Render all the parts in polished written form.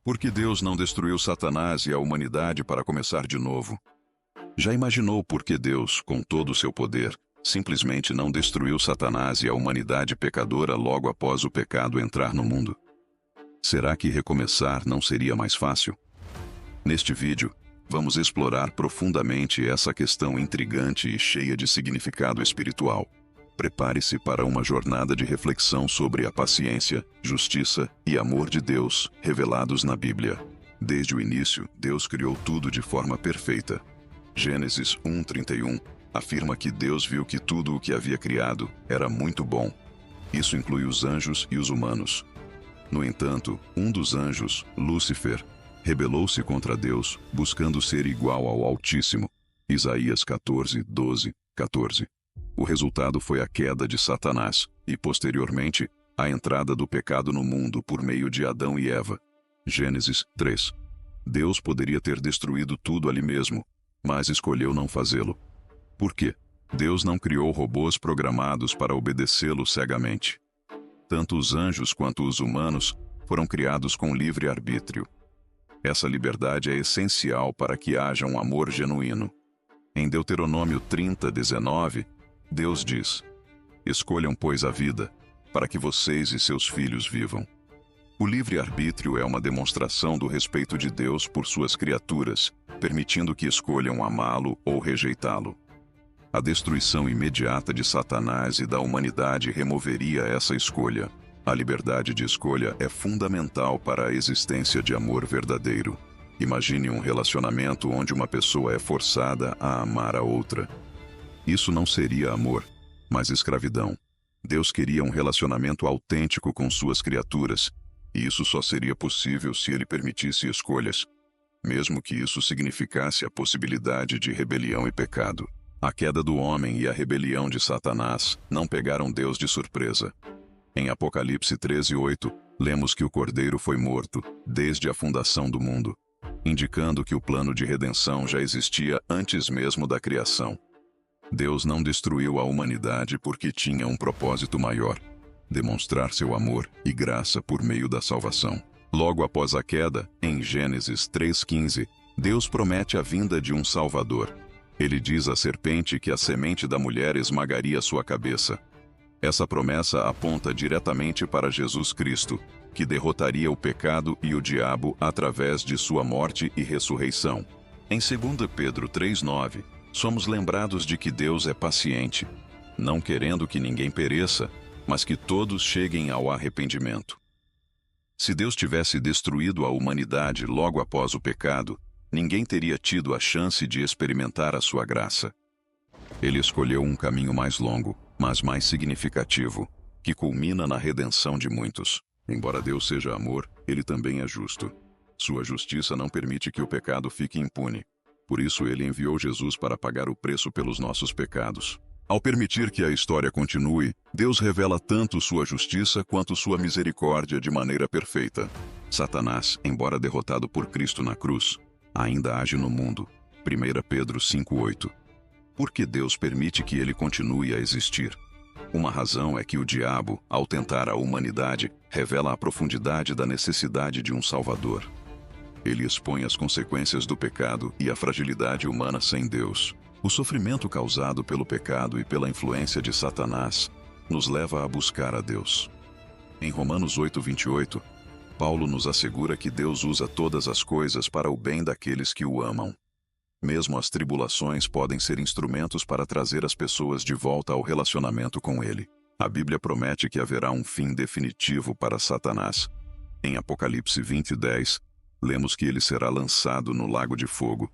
Por que Deus não destruiu Satanás e a humanidade para começar de novo? Já imaginou por que Deus, com todo o seu poder, simplesmente não destruiu Satanás e a humanidade pecadora logo após o pecado entrar no mundo? Será que recomeçar não seria mais fácil? Neste vídeo, vamos explorar profundamente essa questão intrigante e cheia de significado espiritual. Prepare-se para uma jornada de reflexão sobre a paciência, justiça e amor de Deus revelados na Bíblia. Desde o início, Deus criou tudo de forma perfeita. Gênesis 1:31 afirma que Deus viu que tudo o que havia criado era muito bom. Isso inclui os anjos e os humanos. No entanto, um dos anjos, Lúcifer, rebelou-se contra Deus, buscando ser igual ao Altíssimo. Isaías 14:12-14. O resultado foi a queda de Satanás e, posteriormente, a entrada do pecado no mundo por meio de Adão e Eva. Gênesis 3. Deus poderia ter destruído tudo ali mesmo, mas escolheu não fazê-lo. Por quê? Deus não criou robôs programados para obedecê-lo cegamente. Tanto os anjos quanto os humanos foram criados com livre arbítrio. Essa liberdade é essencial para que haja um amor genuíno. Em Deuteronômio 30:19, Deus diz: "Escolham, pois, a vida, para que vocês e seus filhos vivam." O livre-arbítrio é uma demonstração do respeito de Deus por suas criaturas, permitindo que escolham amá-lo ou rejeitá-lo. A destruição imediata de Satanás e da humanidade removeria essa escolha. A liberdade de escolha é fundamental para a existência de amor verdadeiro. Imagine um relacionamento onde uma pessoa é forçada a amar a outra. Isso não seria amor, mas escravidão. Deus queria um relacionamento autêntico com suas criaturas, e isso só seria possível se ele permitisse escolhas, mesmo que isso significasse a possibilidade de rebelião e pecado. A queda do homem e a rebelião de Satanás não pegaram Deus de surpresa. Em Apocalipse 13:8, lemos que o Cordeiro foi morto desde a fundação do mundo, indicando que o plano de redenção já existia antes mesmo da criação. Deus não destruiu a humanidade porque tinha um propósito maior: demonstrar seu amor e graça por meio da salvação. Logo após a queda, em Gênesis 3:15, Deus promete a vinda de um Salvador. Ele diz à serpente que a semente da mulher esmagaria sua cabeça. Essa promessa aponta diretamente para Jesus Cristo, que derrotaria o pecado e o diabo através de sua morte e ressurreição. Em 2 Pedro 3:9, somos lembrados de que Deus é paciente, não querendo que ninguém pereça, mas que todos cheguem ao arrependimento. Se Deus tivesse destruído a humanidade logo após o pecado, ninguém teria tido a chance de experimentar a sua graça. Ele escolheu um caminho mais longo, mas mais significativo, que culmina na redenção de muitos. Embora Deus seja amor, ele também é justo. Sua justiça não permite que o pecado fique impune. Por isso ele enviou Jesus para pagar o preço pelos nossos pecados. Ao permitir que a história continue, Deus revela tanto sua justiça quanto sua misericórdia de maneira perfeita. Satanás, embora derrotado por Cristo na cruz, ainda age no mundo. 1 Pedro 5:8. Por que Deus permite que ele continue a existir? Uma razão é que o diabo, ao tentar a humanidade, revela a profundidade da necessidade de um Salvador. Ele expõe as consequências do pecado e a fragilidade humana sem Deus. O sofrimento causado pelo pecado e pela influência de Satanás nos leva a buscar a Deus. Em Romanos 8:28, Paulo nos assegura que Deus usa todas as coisas para o bem daqueles que o amam. Mesmo as tribulações podem ser instrumentos para trazer as pessoas de volta ao relacionamento com Ele. A Bíblia promete que haverá um fim definitivo para Satanás. Em Apocalipse 20:10, lemos que ele será lançado no lago de fogo.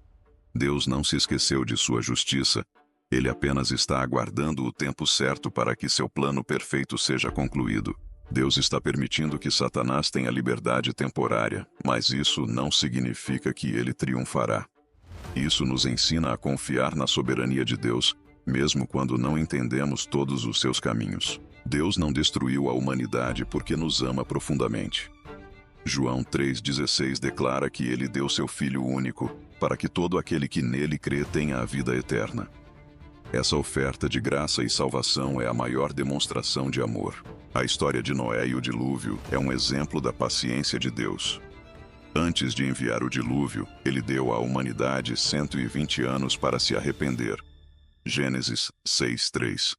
Deus não se esqueceu de sua justiça. Ele apenas está aguardando o tempo certo para que seu plano perfeito seja concluído. Deus está permitindo que Satanás tenha liberdade temporária, mas isso não significa que ele triunfará. Isso nos ensina a confiar na soberania de Deus, mesmo quando não entendemos todos os seus caminhos. Deus não destruiu a humanidade porque nos ama profundamente. João 3,16 declara que ele deu seu Filho único, para que todo aquele que nele crê tenha a vida eterna. Essa oferta de graça e salvação é a maior demonstração de amor. A história de Noé e o dilúvio é um exemplo da paciência de Deus. Antes de enviar o dilúvio, ele deu à humanidade 120 anos para se arrepender. Gênesis 6:3.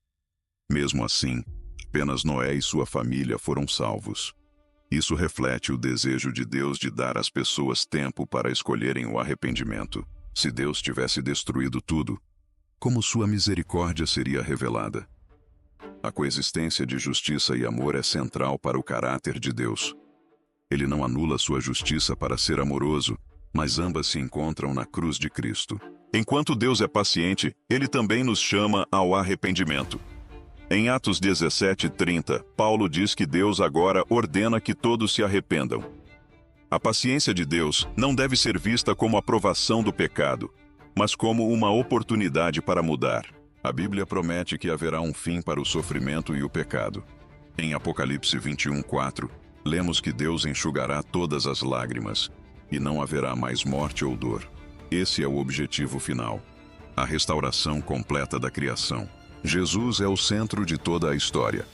Mesmo assim, apenas Noé e sua família foram salvos. Isso reflete o desejo de Deus de dar às pessoas tempo para escolherem o arrependimento. Se Deus tivesse destruído tudo, como sua misericórdia seria revelada? A coexistência de justiça e amor é central para o caráter de Deus. Ele não anula sua justiça para ser amoroso, mas ambas se encontram na cruz de Cristo. Enquanto Deus é paciente, ele também nos chama ao arrependimento. Em Atos 17:30, Paulo diz que Deus agora ordena que todos se arrependam. A paciência de Deus não deve ser vista como aprovação do pecado, mas como uma oportunidade para mudar. A Bíblia promete que haverá um fim para o sofrimento e o pecado. Em Apocalipse 21:4, lemos que Deus enxugará todas as lágrimas, e não haverá mais morte ou dor. Esse é o objetivo final: a restauração completa da criação. Jesus é o centro de toda a história.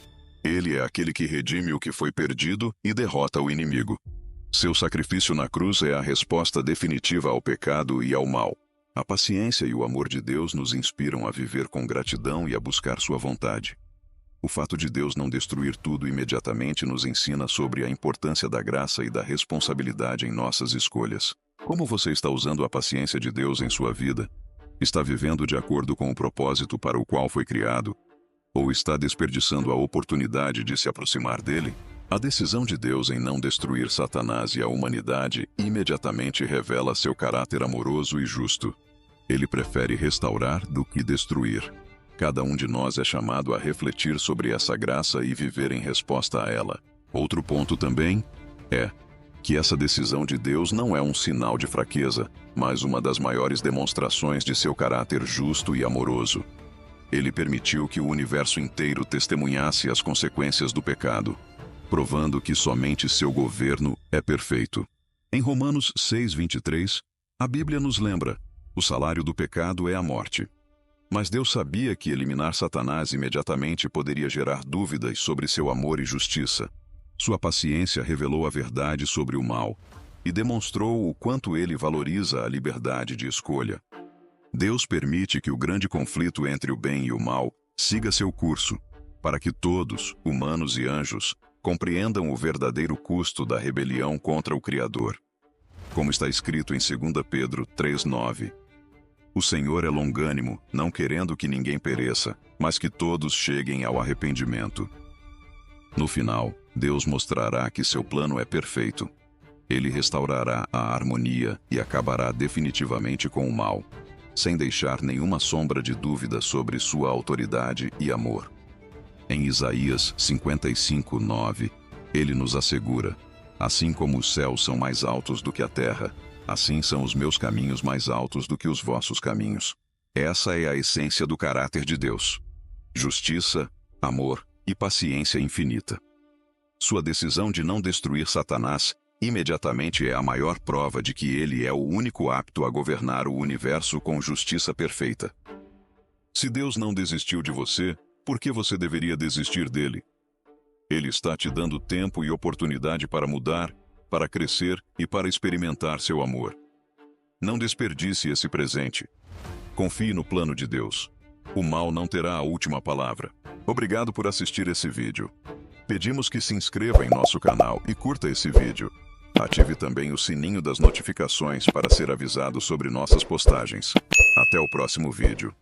Ele é aquele que redime o que foi perdido e derrota o inimigo. Seu sacrifício na cruz é a resposta definitiva ao pecado e ao mal. A paciência e o amor de Deus nos inspiram a viver com gratidão e a buscar sua vontade. O fato de Deus não destruir tudo imediatamente nos ensina sobre a importância da graça e da responsabilidade em nossas escolhas. Como você está usando a paciência de Deus em sua vida? Está vivendo de acordo com o propósito para o qual foi criado? Ou está desperdiçando a oportunidade de se aproximar dele? A decisão de Deus em não destruir Satanás e a humanidade imediatamente revela seu caráter amoroso e justo. Ele prefere restaurar do que destruir. Cada um de nós é chamado a refletir sobre essa graça e viver em resposta a ela. Outro ponto também é que essa decisão de Deus não é um sinal de fraqueza, mas uma das maiores demonstrações de seu caráter justo e amoroso. Ele permitiu que o universo inteiro testemunhasse as consequências do pecado, provando que somente seu governo é perfeito. Em Romanos 6:23, a Bíblia nos lembra: o salário do pecado é a morte. Mas Deus sabia que eliminar Satanás imediatamente poderia gerar dúvidas sobre seu amor e justiça. Sua paciência revelou a verdade sobre o mal e demonstrou o quanto ele valoriza a liberdade de escolha. Deus permite que o grande conflito entre o bem e o mal siga seu curso, para que todos, humanos e anjos, compreendam o verdadeiro custo da rebelião contra o Criador. Como está escrito em 2 Pedro 3:9, o Senhor é longânimo, não querendo que ninguém pereça, mas que todos cheguem ao arrependimento. No final, Deus mostrará que seu plano é perfeito. Ele restaurará a harmonia e acabará definitivamente com o mal, sem deixar nenhuma sombra de dúvida sobre sua autoridade e amor. Em Isaías 55:9, ele nos assegura: assim como os céus são mais altos do que a terra, assim são os meus caminhos mais altos do que os vossos caminhos. Essa é a essência do caráter de Deus: justiça, amor e paciência infinita. Sua decisão de não destruir Satanás imediatamente é a maior prova de que ele é o único apto a governar o universo com justiça perfeita. Se Deus não desistiu de você, por que você deveria desistir dele? Ele está te dando tempo e oportunidade para mudar, para crescer e para experimentar seu amor. Não desperdice esse presente. Confie no plano de Deus. O mal não terá a última palavra. Obrigado por assistir esse vídeo. Pedimos que se inscreva em nosso canal e curta esse vídeo. Ative também o sininho das notificações para ser avisado sobre nossas postagens. Até o próximo vídeo.